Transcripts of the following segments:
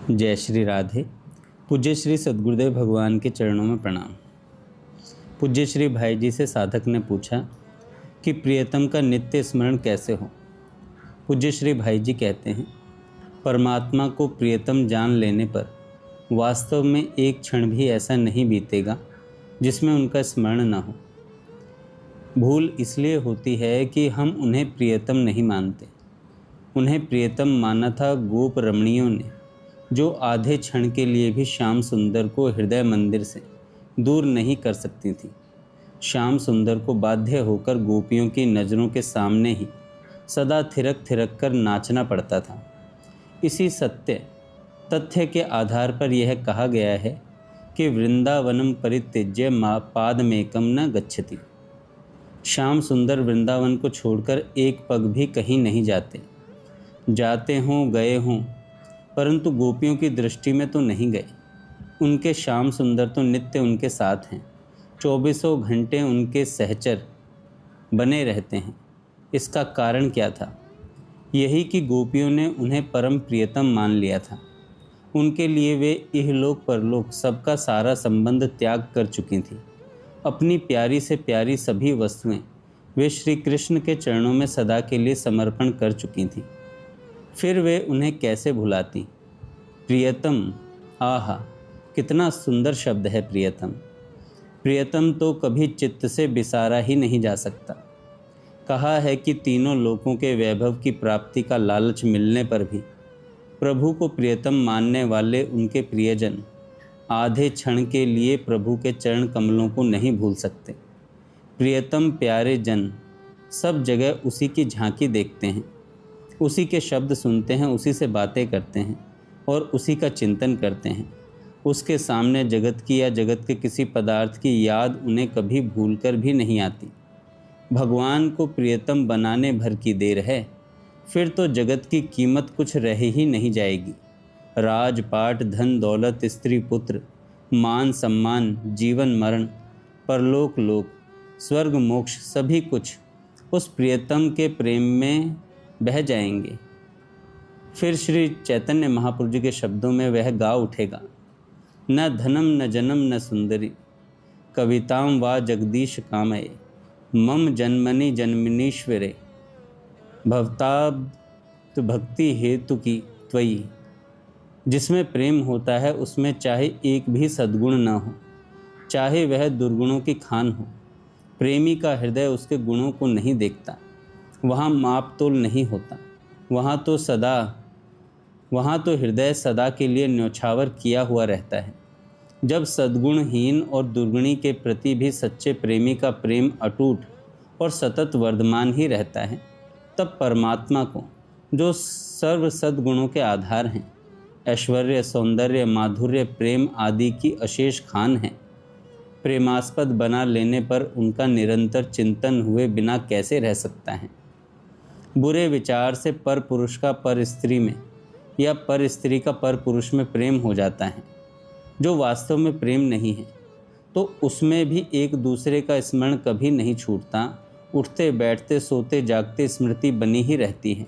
जय श्री राधे। पूज्य श्री सद्गुरुदेव भगवान के चरणों में प्रणाम। पूज्य श्री भाई जी से साधक ने पूछा कि प्रियतम का नित्य स्मरण कैसे हो। पूज्य श्री भाई जी कहते हैं, परमात्मा को प्रियतम जान लेने पर वास्तव में एक क्षण भी ऐसा नहीं बीतेगा जिसमें उनका स्मरण न हो। भूल इसलिए होती है कि हम उन्हें प्रियतम नहीं मानते। उन्हें प्रियतम माना था गोप रमणियों ने, जो आधे क्षण के लिए भी श्याम सुंदर को हृदय मंदिर से दूर नहीं कर सकती थी। श्याम सुंदर को बाध्य होकर गोपियों की नज़रों के सामने ही सदा थिरक थिरक कर नाचना पड़ता था। इसी तथ्य के आधार पर यह कहा गया है कि वृंदावनम परित्यज्य पादमेकम न गच्छति। श्याम सुंदर वृंदावन को छोड़कर एक पग भी कहीं नहीं जाते हों गए हों, परंतु गोपियों की दृष्टि में तो नहीं गए। उनके श्याम सुंदर तो नित्य उनके साथ हैं, 24 घंटे उनके सहचर बने रहते हैं। इसका कारण क्या था? यही कि गोपियों ने उन्हें परम प्रियतम मान लिया था। उनके लिए वे इहलोक परलोक सबका सारा संबंध त्याग कर चुकी थीं। अपनी प्यारी से प्यारी सभी वस्तुएं वे श्री कृष्ण के चरणों में सदा के लिए समर्पण कर चुकी थीं। फिर वे उन्हें कैसे भुलाती? प्रियतम, आहा, कितना सुंदर शब्द है प्रियतम। प्रियतम तो कभी चित्त से बिसारा ही नहीं जा सकता। कहा है कि तीनों लोकों के वैभव की प्राप्ति का लालच मिलने पर भी प्रभु को प्रियतम मानने वाले उनके प्रियजन आधे क्षण के लिए प्रभु के चरण कमलों को नहीं भूल सकते। प्रियतम प्यारे जन सब जगह उसी की झांकी देखते हैं, उसी के शब्द सुनते हैं, उसी से बातें करते हैं और उसी का चिंतन करते हैं। उसके सामने जगत की या जगत के किसी पदार्थ की याद उन्हें कभी भूलकर भी नहीं आती। भगवान को प्रियतम बनाने भर की देर है, फिर तो जगत की कीमत कुछ रह ही नहीं जाएगी। राजपाट, धन दौलत, स्त्री पुत्र, मान सम्मान, जीवन मरण, परलोक लोक, स्वर्ग मोक्ष, सभी कुछ उस प्रियतम के प्रेम में बह जाएंगे। फिर श्री चैतन्य महाप्रभु जी के शब्दों में वह गा उठेगा, न धनम न जनम न सुंदरी, कविताम वा जगदीश कामये, मम जन्मनि जन्मनीश्वरे, भवताब्द भक्ति हेतु की त्वयि। जिसमें प्रेम होता है उसमें चाहे एक भी सद्गुण न हो, चाहे वह दुर्गुणों की खान हो। प्रेमी का हृदय उसके गुणों को नहीं देखता। वहाँ माप तोल नहीं होता। वहाँ तो हृदय सदा के लिए न्यौछावर किया हुआ रहता है। जब सद्गुणहीन और दुर्गुणी के प्रति भी सच्चे प्रेमी का प्रेम अटूट और सतत वर्धमान ही रहता है, तब परमात्मा को, जो सर्व सद्गुणों के आधार हैं, ऐश्वर्य, सौंदर्य, माधुर्य, प्रेम आदि की अशेष खान है, प्रेमास्पद बना लेने पर उनका निरंतर चिंतन हुए बिना कैसे रह सकता है। बुरे विचार से पर पुरुष का पर स्त्री में या पर स्त्री का पर पुरुष में प्रेम हो जाता है, जो वास्तव में प्रेम नहीं है, तो उसमें भी एक दूसरे का स्मरण कभी नहीं छूटता। उठते बैठते सोते जागते स्मृति बनी ही रहती है।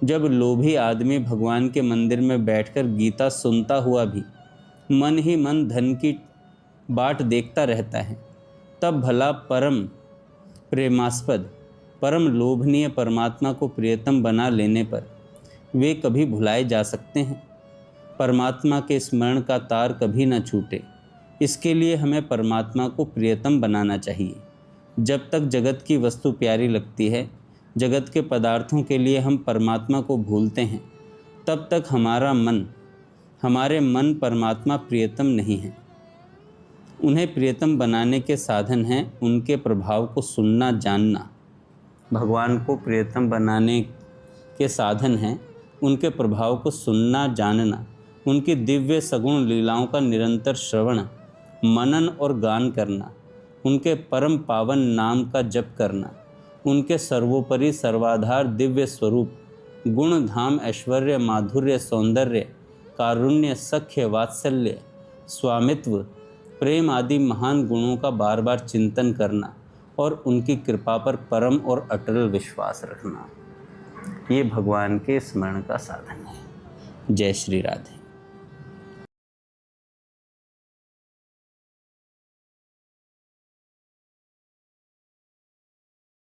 जब लोभी आदमी भगवान के मंदिर में बैठकर गीता सुनता हुआ भी मन ही मन धन की बाट देखता रहता है, तब भला परम प्रेमास्पद, परम लोभनीय परमात्मा को प्रियतम बना लेने पर वे कभी भुलाए जा सकते हैं? परमात्मा के स्मरण का तार कभी न छूटे, इसके लिए हमें परमात्मा को प्रियतम बनाना चाहिए। जब तक जगत की वस्तु प्यारी लगती है, जगत के पदार्थों के लिए हम परमात्मा को भूलते हैं, तब तक हमारे मन परमात्मा प्रियतम नहीं है। उन्हें प्रियतम बनाने के साधन हैं उनके प्रभाव को सुनना जानना। भगवान को प्रियतम बनाने के साधन हैं उनके प्रभाव को सुनना जानना, उनकी दिव्य सगुण लीलाओं का निरंतर श्रवण, मनन और गान करना, उनके परम पावन नाम का जप करना, उनके सर्वोपरि सर्वाधार दिव्य स्वरूप, गुण धाम, ऐश्वर्य, माधुर्य, सौंदर्य, कारुण्य, सख्य, वात्सल्य, स्वामित्व, प्रेम आदि महान गुणों का बार बार चिंतन करना और उनकी कृपा पर परम और अटल विश्वास रखना, ये भगवान के स्मरण का साधन है। जय श्री राधे।